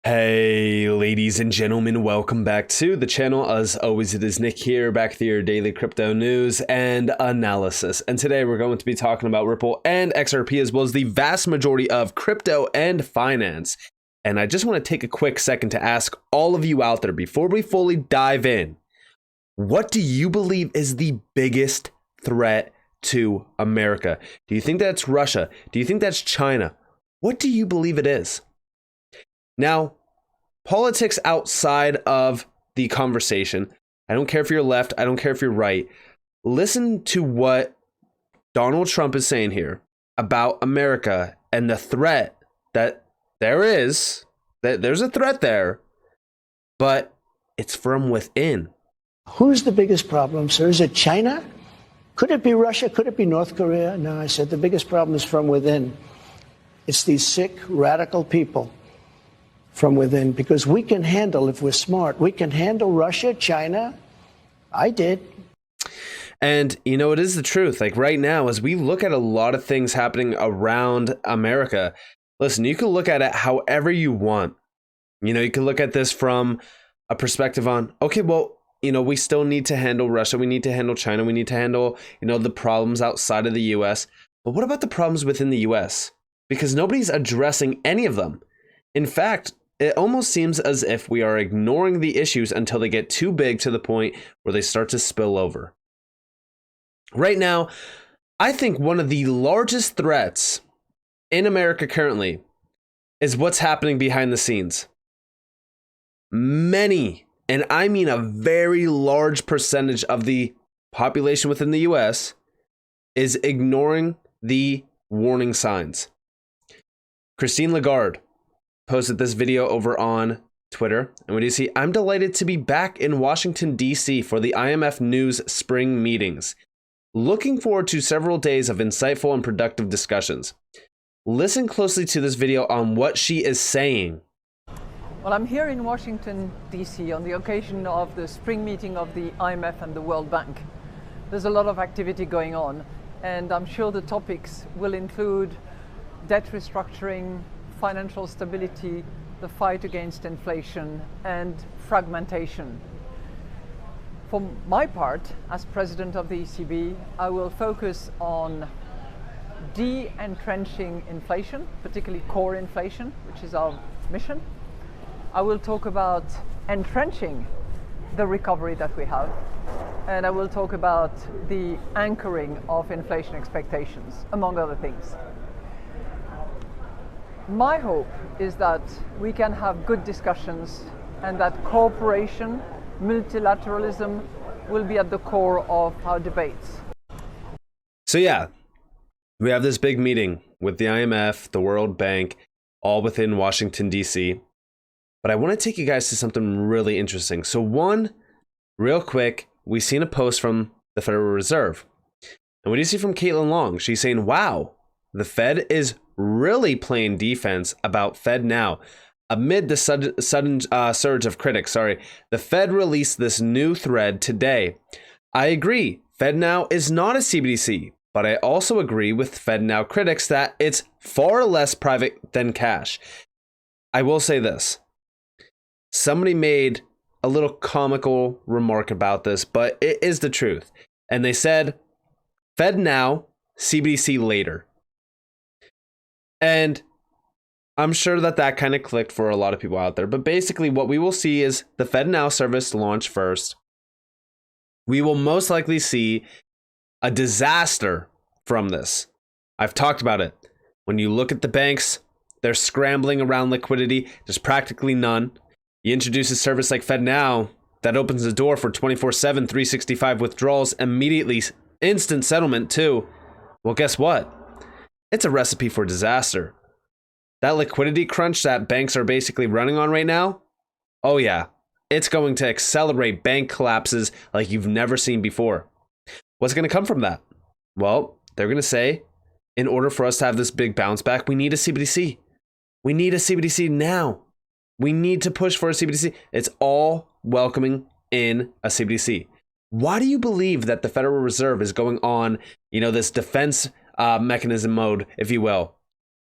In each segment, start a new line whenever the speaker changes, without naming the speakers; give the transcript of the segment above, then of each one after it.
Hey, ladies and gentlemen, welcome back to the channel. As always, it is Nick here, back with your daily crypto news and analysis. And today we're going to be talking about Ripple and XRP, as well as the vast majority of crypto and finance. And I just want to take a quick second to ask all of you out there, before we fully dive in, what do you believe is the biggest threat to America? Do you think that's Russia? Do you think that's China? What do you believe it is? Now, politics outside of the conversation, I don't care if you're left, I don't care if you're right. Listen to what Donald Trump is saying here about America and the threat that there is, that there's a threat there, but it's from within.
Who's the biggest problem, sir? Is it China? Could it be Russia? Could it be North Korea? No, I said the biggest problem is from within. It's these sick, radical people from within, because we can handle, if we're smart, we can handle Russia, China. I did.
And, you know, it is the truth. Like right now, as we look at a lot of things happening around America, listen, you can look at it however you want. You know, you can look at this from a perspective on, okay, well, you know, we still need to handle Russia. We need to handle China. We need to handle, you know, the problems outside of the US. But what about the problems within the US? Because nobody's addressing any of them. In fact, it almost seems as if we are ignoring the issues until they get too big to the point where they start to spill over. Right now, I think one of the largest threats in America currently is what's happening behind the scenes. Many, and I mean a very large percentage of the population within the US is ignoring the warning signs. Christine Lagarde posted this video over on Twitter. And what do you see? I'm delighted to be back in Washington, DC for the IMF News spring meetings. Looking forward to several days of insightful and productive discussions. Listen closely to this video on what she is saying.
Well, I'm here in Washington, DC on the occasion of the spring meeting of the IMF and the World Bank. There's a lot of activity going on, and I'm sure the topics will include debt restructuring, financial stability, the fight against inflation, and fragmentation. For my part, as president of the ECB, I will focus on de-entrenching inflation, particularly core inflation, which is our mission. I will talk about entrenching the recovery that we have, and I will talk about the anchoring of inflation expectations, among other things. My hope is that we can have good discussions and that cooperation, multilateralism will be at the core of our debates.
So yeah, we have this big meeting with the IMF, the World Bank, all within Washington, DC. But I want to take you guys to something really interesting. So one, real quick, we've seen a post from the Federal Reserve. And what do you see from Caitlin Long? She's saying, wow, the Fed is really playing defense about Fednow. Amid the sudden surge of critics, the Fed released this new thread today. I agree, Fednow is not a CBDC, but I also agree with Fednow critics that it's far less private than cash. I will say this. Somebody made a little comical remark about this, but it is the truth. And they said, Fednow, CBDC later. And I'm sure that kind of clicked for a lot of people out there. But basically what we will see is the Fednow service launch first. We will most likely see a disaster from this. I've talked about it. When you look at the banks, they're scrambling around liquidity. There's practically none. You introduce a service like Fednow that opens the door for 24/7, 365 withdrawals, immediately instant settlement too. Well, guess what? It's a recipe for disaster. That liquidity crunch that banks are basically running on right now, oh yeah, it's going to accelerate bank collapses like you've never seen before. What's going to come from that? Well, they're going to say, in order for us to have this big bounce back, we need a CBDC. We need a CBDC now. We need to push for a CBDC. It's all welcoming in a CBDC. Why do you believe that the Federal Reserve is going on, you know, this defense mechanism mode, if you will?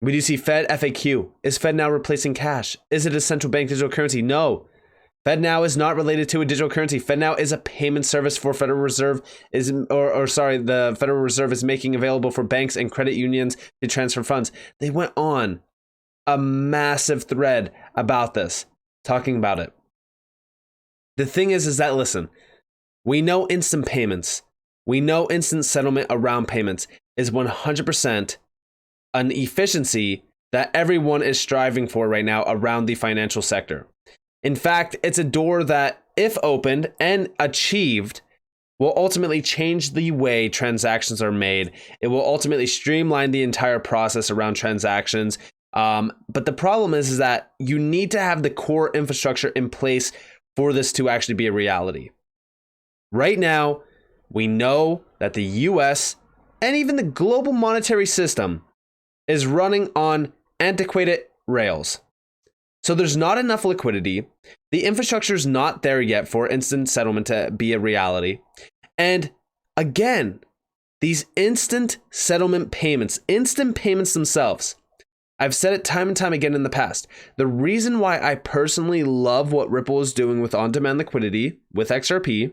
We do see Fed FAQ. Is Fednow replacing cash? Is it a central bank digital currency? No. Fednow is not related to a digital currency. Fednow is a payment service for Federal Reserve the Federal Reserve is making available for banks and credit unions to transfer funds. They went on a massive thread about this, talking about it. The thing is that, listen, we know instant payments. We know instant settlement around payments is 100% an efficiency that everyone is striving for right now around the financial sector. In fact, it's a door that, if opened and achieved, will ultimately change the way transactions are made. It will ultimately streamline the entire process around transactions. But the problem is that you need to have the core infrastructure in place for this to actually be a reality. Right now, we know that the US and even the global monetary system is running on antiquated rails. So there's not enough liquidity. The infrastructure is not there yet for instant settlement to be a reality. And again, these instant settlement payments, instant payments themselves, I've said it time and time again in the past. The reason why I personally love what Ripple is doing with on-demand liquidity with XRP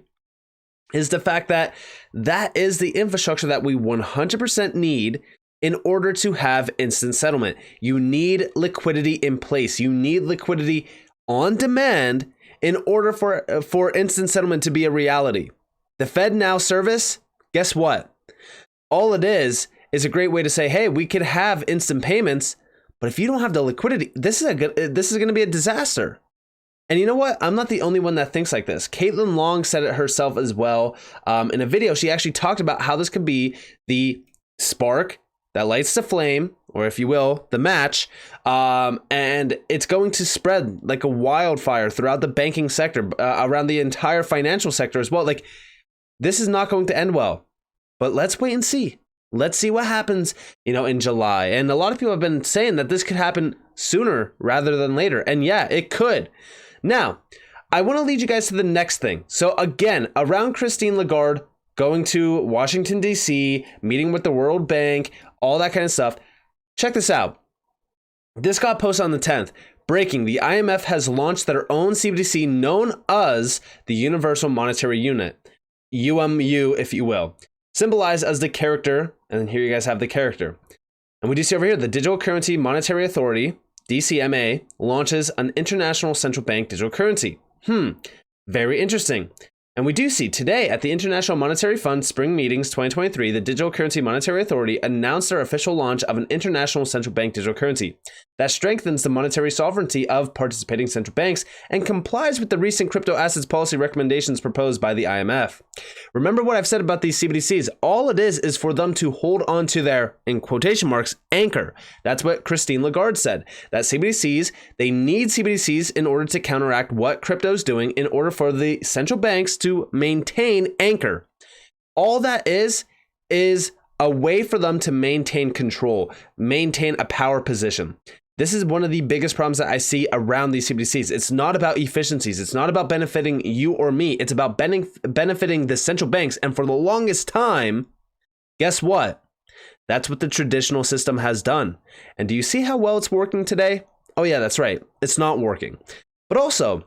is the fact that that is the infrastructure that we 100% need in order to have instant settlement. You need liquidity in place. You need liquidity on demand in order for instant settlement to be a reality. The Fednow service, guess what? All it is a great way to say, hey, we could have instant payments, but if you don't have the liquidity, this is going to be a disaster. And you know what? I'm not the only one that thinks like this. Caitlin Long said it herself as well. In a video, she actually talked about how this could be the spark that lights the flame, or if you will, the match, and it's going to spread like a wildfire throughout the banking sector, around the entire financial sector as well. Like, this is not going to end well, but let's wait and see. Let's see what happens, in July. And a lot of people have been saying that this could happen sooner rather than later. And yeah, it could. Now, I want to lead you guys to the next thing. So again, around Christine Lagarde going to Washington, D.C., meeting with the World Bank, all that kind of stuff. Check this out. This got posted on the 10th. Breaking, the IMF has launched their own CBDC known as the Universal Monetary Unit, UMU, if you will, symbolized as the character. And then here you guys have the character. And we do see over here, the Digital Currency Monetary Authority, DCMA, launches an international central bank digital currency. Very interesting. And we do see today at the International Monetary Fund Spring Meetings 2023, the Digital Currency Monetary Authority announced their official launch of an international central bank digital currency that strengthens the monetary sovereignty of participating central banks and complies with the recent crypto assets policy recommendations proposed by the IMF. Remember what I've said about these CBDCs. All it is for them to hold on to their, in quotation marks, anchor. That's what Christine Lagarde said. That CBDCs, they need CBDCs in order to counteract what crypto's doing in order for the central banks to maintain anchor. All that is a way for them to maintain control, maintain a power position. This is one of the biggest problems that I see around these CBDCs. It's not about efficiencies. It's not about benefiting you or me. It's about benefiting the central banks. And for the longest time, guess what? That's what the traditional system has done. And do you see how well it's working today? Oh yeah, that's right. It's not working. But also,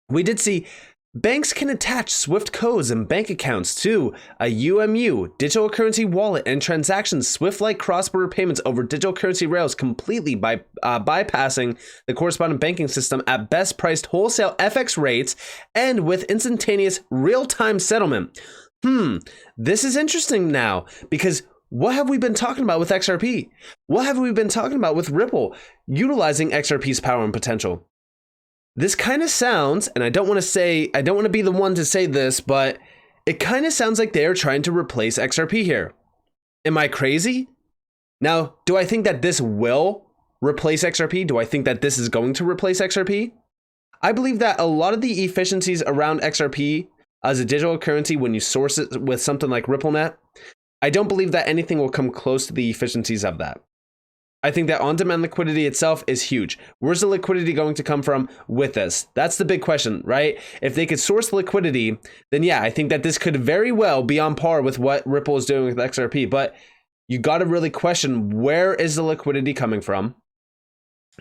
we did see banks can attach SWIFT codes and bank accounts to a UMU, digital currency wallet, and transactions SWIFT-like cross-border payments over digital currency rails completely by bypassing the correspondent banking system at best-priced wholesale FX rates and with instantaneous real-time settlement. This is interesting now because what have we been talking about with XRP? What have we been talking about with Ripple utilizing XRP's power and potential? This kind of sounds, and I don't want to be the one to say this, but it kind of sounds like they're trying to replace XRP here. Am I crazy? Now, do I think that this will replace XRP? Do I think that this is going to replace XRP? I believe that a lot of the efficiencies around XRP as a digital currency, when you source it with something like RippleNet, I don't believe that anything will come close to the efficiencies of that. I think that on-demand liquidity itself is huge. Where's the liquidity going to come from with this? That's the big question, right? If they could source liquidity, then yeah, I think that this could very well be on par with what Ripple is doing with XRP. But you got to really question, where is the liquidity coming from?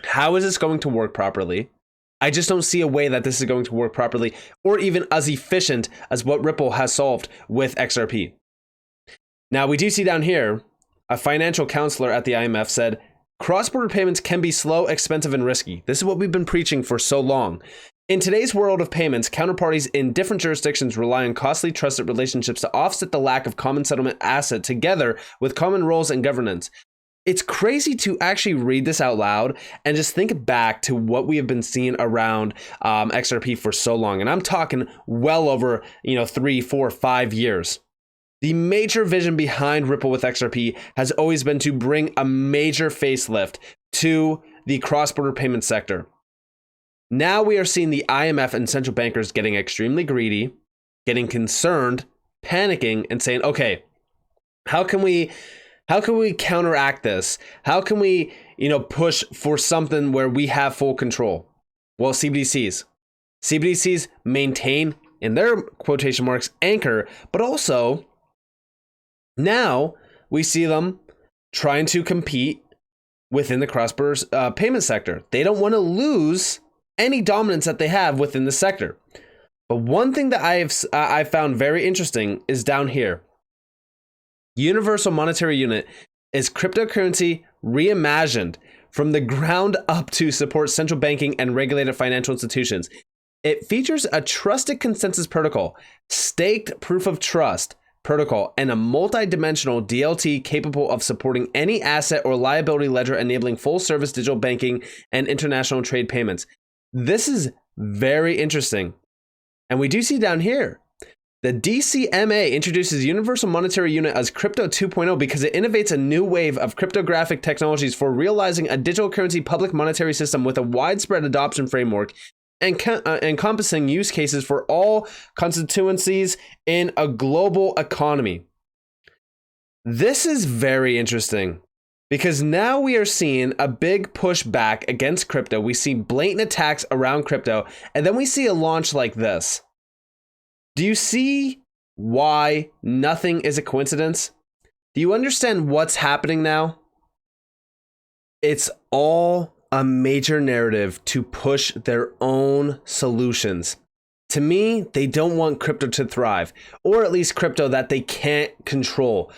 How is this going to work properly? I just don't see a way that this is going to work properly or even as efficient as what Ripple has solved with XRP. Now, we do see down here, a financial counselor at the IMF said, cross-border payments can be slow, expensive, and risky. This is what we've been preaching for so long. In today's world of payments, counterparties in different jurisdictions rely on costly, trusted relationships to offset the lack of common settlement asset together with common rules and governance. It's crazy to actually read this out loud and just think back to what we have been seeing around XRP for so long. And I'm talking well over, 3, 4, 5 years. The major vision behind Ripple with XRP has always been to bring a major facelift to the cross-border payment sector. Now we are seeing the IMF and central bankers getting extremely greedy, getting concerned, panicking, and saying, okay, how can we counteract this? How can we, push for something where we have full control? Well, CBDCs. CBDCs maintain, in their quotation marks, anchor, but also now we see them trying to compete within the cross-border payment sector. They don't want to lose any dominance that they have within the sector. But one thing that I found very interesting is down here. Universal Monetary Unit is cryptocurrency reimagined from the ground up to support central banking and regulated financial institutions. It features a trusted consensus protocol, staked proof of trust protocol, and a multi-dimensional DLT capable of supporting any asset or liability ledger, enabling full service digital banking and international trade payments. This is very interesting. And we do see down here, the DCMA introduces Universal Monetary Unit as Crypto 2.0 because it innovates a new wave of cryptographic technologies for realizing a digital currency public monetary system with a widespread adoption framework and encompassing use cases for all constituencies in a global economy. This is very interesting because now we are seeing a big pushback against crypto. We see blatant attacks around crypto, and then we see a launch like this. Do you see why nothing is a coincidence? Do you understand what's happening now? It's all a major narrative to push their own solutions. To me, they don't want crypto to thrive, or at least crypto that they can't control.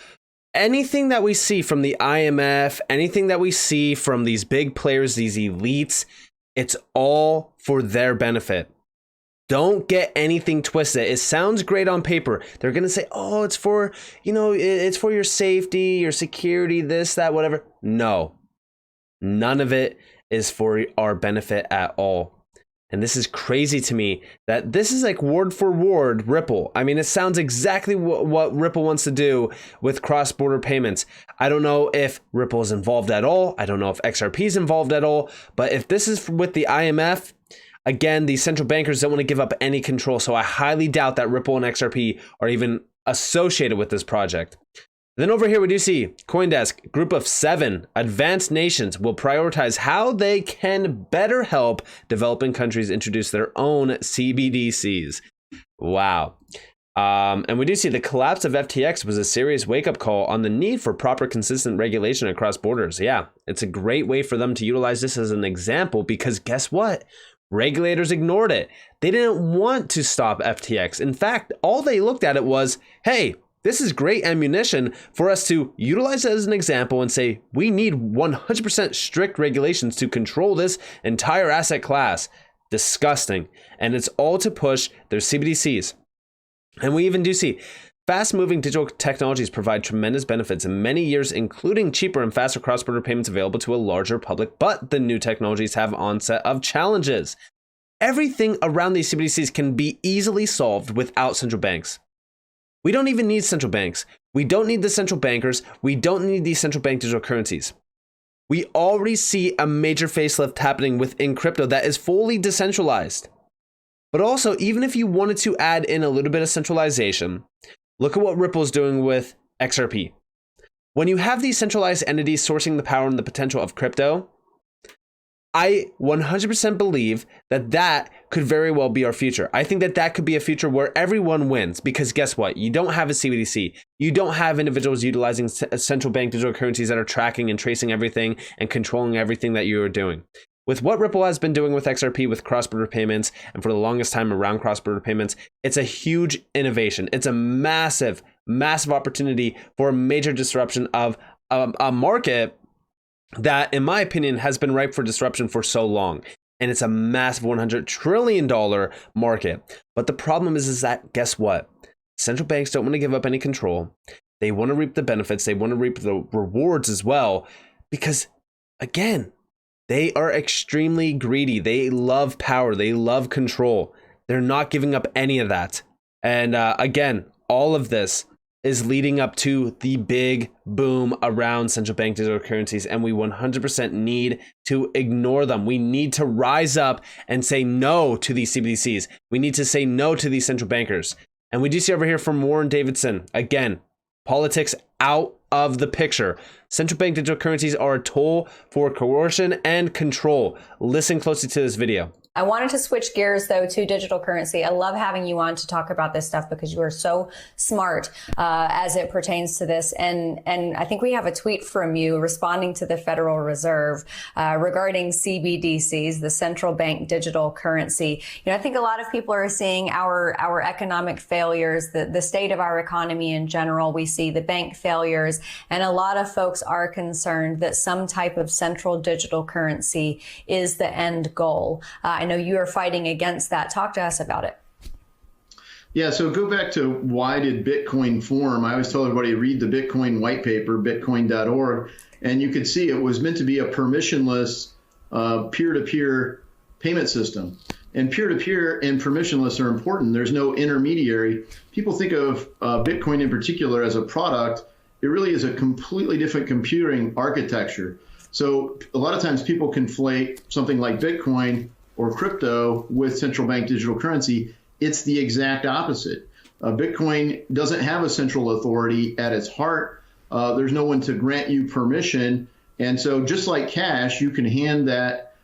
Anything that we see from the IMF, anything that we see from these big players, these elites, it's all for their benefit. Don't get anything twisted. It sounds great on paper. They're going to say, oh, it's for, it's for your safety, your security, this, that, whatever. No, none of it is for our benefit at all. And this is crazy to me that this is like word for word Ripple. I mean, it sounds exactly what Ripple wants to do with cross-border payments. I don't know if Ripple is involved at all. I don't know if XRP is involved at all. But if this is with the IMF, again, these central bankers don't want to give up any control. So I highly doubt that Ripple and XRP are even associated with this project. Then over here, we do see CoinDesk, group of 7 advanced nations will prioritize how they can better help developing countries introduce their own CBDCs. Wow. And we do see the collapse of FTX was a serious wake-up call on the need for proper, consistent regulation across borders. Yeah, it's a great way for them to utilize this as an example because guess what? Regulators ignored it. They didn't want to stop FTX. In fact, all they looked at it was, hey, this is great ammunition for us to utilize as an example and say, we need 100% strict regulations to control this entire asset class. Disgusting. And it's all to push their CBDCs. And we even do see fast-moving digital technologies provide tremendous benefits in many years, including cheaper and faster cross-border payments available to a larger public. But the new technologies have onset of challenges. Everything around these CBDCs can be easily solved without central banks. We don't even need central banks. We don't need the central bankers. We don't need these central bank digital currencies. We already see a major facelift happening within crypto that is fully decentralized. But also, even if you wanted to add in a little bit of centralization, look at what Ripple's doing with XRP. When you have these centralized entities sourcing the power and the potential of crypto, I 100% believe that that could very well be our future. I think that that could be a future where everyone wins, because guess what? You don't have a CBDC. You don't have individuals utilizing central bank digital currencies that are tracking and tracing everything and controlling everything that you are doing. With what Ripple has been doing with XRP, with cross-border payments, and for the longest time around cross-border payments, it's a huge innovation. It's a massive, massive opportunity for a major disruption of a market that, in my opinion, has been ripe for disruption for so long. And it's a massive $100 trillion market. But the problem is that, guess what? Central banks don't want to give up any control. They want to reap the benefits. They want to reap the rewards as well. Because, again, they are extremely greedy. They love power. They love control. They're not giving up any of that. And again, all of this is leading up to the big boom around central bank digital currencies, and we 100% need to ignore them. We need to rise up and say no to these CBDCs. We need to say no to these central bankers. And we do see over here from Warren Davidson, again, politics out of the picture. Central bank digital currencies are a tool for coercion and control. Listen closely to this video.
I wanted to switch gears, though, to digital currency. I love having you on to talk about this stuff because you are so smart as it pertains to this. And I think we have a tweet from you responding to the Federal Reserve regarding CBDCs, the central bank digital currency. You know, I think a lot of people are seeing our economic failures, the state of our economy in general. We see the bank failures, and a lot of folks are concerned that some type of central digital currency is the end goal. I know you are fighting against that. Talk to us about it.
Yeah, so go back to why did Bitcoin form? I always tell everybody to read the Bitcoin white paper, bitcoin.org, and you could see it was meant to be a permissionless peer-to-peer payment system. And peer-to-peer and permissionless are important. There's no intermediary. People think of Bitcoin in particular as a product. It really is a completely different computing architecture. So a lot of times people conflate something like Bitcoin or crypto with central bank digital currency. It's the exact opposite. Bitcoin doesn't have a central authority at its heart. There's no one to grant you permission. And so just like cash, you can hand that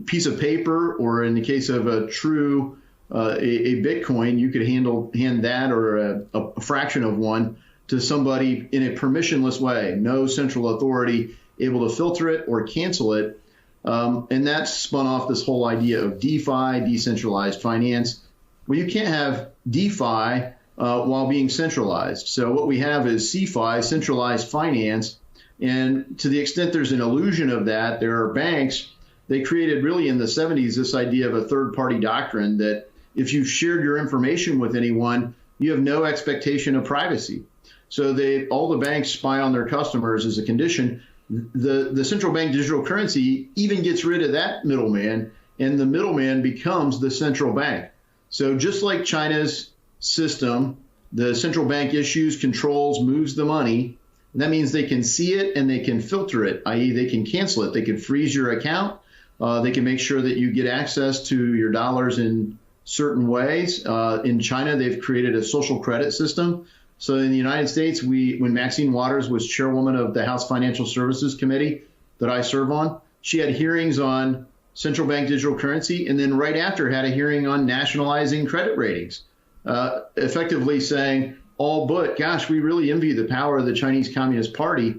piece of paper, or in the case of a true a Bitcoin, you could hand that or a fraction of one to somebody in a permissionless way. No central authority able to filter it or cancel it. And that's spun off this whole idea of DeFi, decentralized finance. Well, you can't have DeFi while being centralized. So what we have is CeFi, centralized finance. And to the extent there's an illusion of that, there are banks. They created really in the 70s this idea of a third-party doctrine that if you've shared your information with anyone, you have no expectation of privacy. So all the banks spy on their customers as a condition. The central bank digital currency even gets rid of that middleman, and the middleman becomes the central bank. So just like China's system, the central bank issues, controls, moves the money. And that means they can see it and they can filter it, i.e. they can cancel it. They can freeze your account. They can make sure that you get access to your dollars in certain ways. In China, they've created a social credit system. So in the United States, when Maxine Waters was chairwoman of the House Financial Services Committee that I serve on, she had hearings on central bank digital currency, and then right after had a hearing on nationalizing credit ratings, effectively saying, all but, gosh, we really envy the power of the Chinese Communist Party.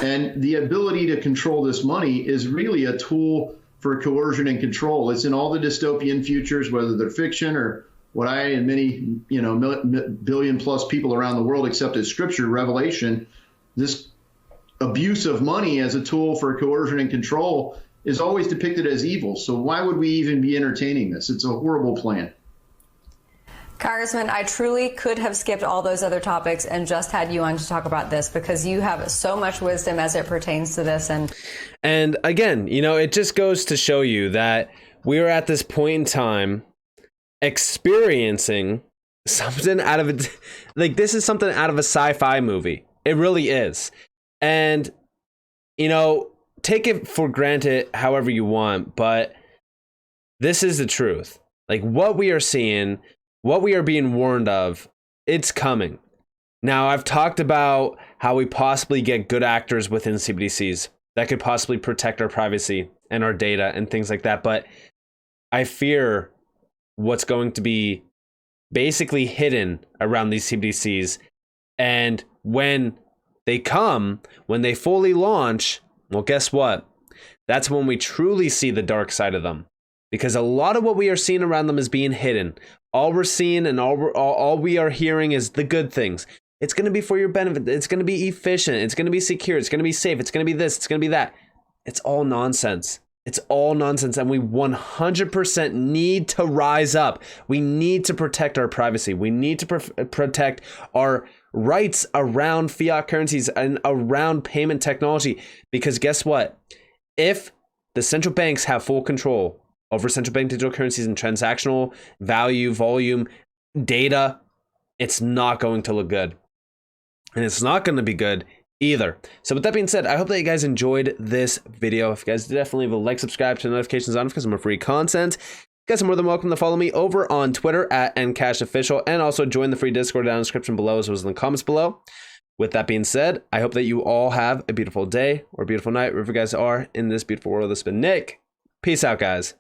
And the ability to control this money is really a tool for coercion and control. It's in all the dystopian futures, whether they're fiction or what I and many, billion plus people around the world accept as scripture, revelation. This abuse of money as a tool for coercion and control is always depicted as evil. So why would we even be entertaining this? It's a horrible plan.
Congressman, I truly could have skipped all those other topics and just had you on to talk about this because you have so much wisdom as it pertains to this.
And again, it just goes to show you that we are at this point in time experiencing something out of it. Like, this is something out of a sci-fi movie. It really is. And, take it for granted however you want, but this is the truth. Like, what we are seeing, what we are being warned of, it's coming. Now, I've talked about how we possibly get good actors within CBDCs. that could possibly protect our privacy and our data and things like that. But I fear what's going to be basically hidden around these CBDCs. And when they come, when they fully launch, well, guess what? That's when we truly see the dark side of them. Because a lot of what we are seeing around them is being hidden. All we're seeing and all we are hearing is the good things. It's going to be for your benefit. It's going to be efficient. It's going to be secure. It's going to be safe. It's going to be this. It's going to be that. It's all nonsense. It's all nonsense. And we 100% need to rise up. We need to protect our privacy. We need to protect our rights around fiat currencies and around payment technology. Because guess what? If the central banks have full control over central bank digital currencies and transactional value, volume, data, it's not going to look good. And it's not going to be good either. So with that being said, I hope that you guys enjoyed this video. If you guys definitely leave a like, subscribe, turn notifications on because I'm a free content. You guys are more than welcome to follow me over on Twitter at @NCashOfficial, and also join the free Discord down in the description below as well as in the comments below. With that being said, I hope that you all have a beautiful day or beautiful night wherever you guys are in this beautiful world. This has been Nick. Peace out, guys.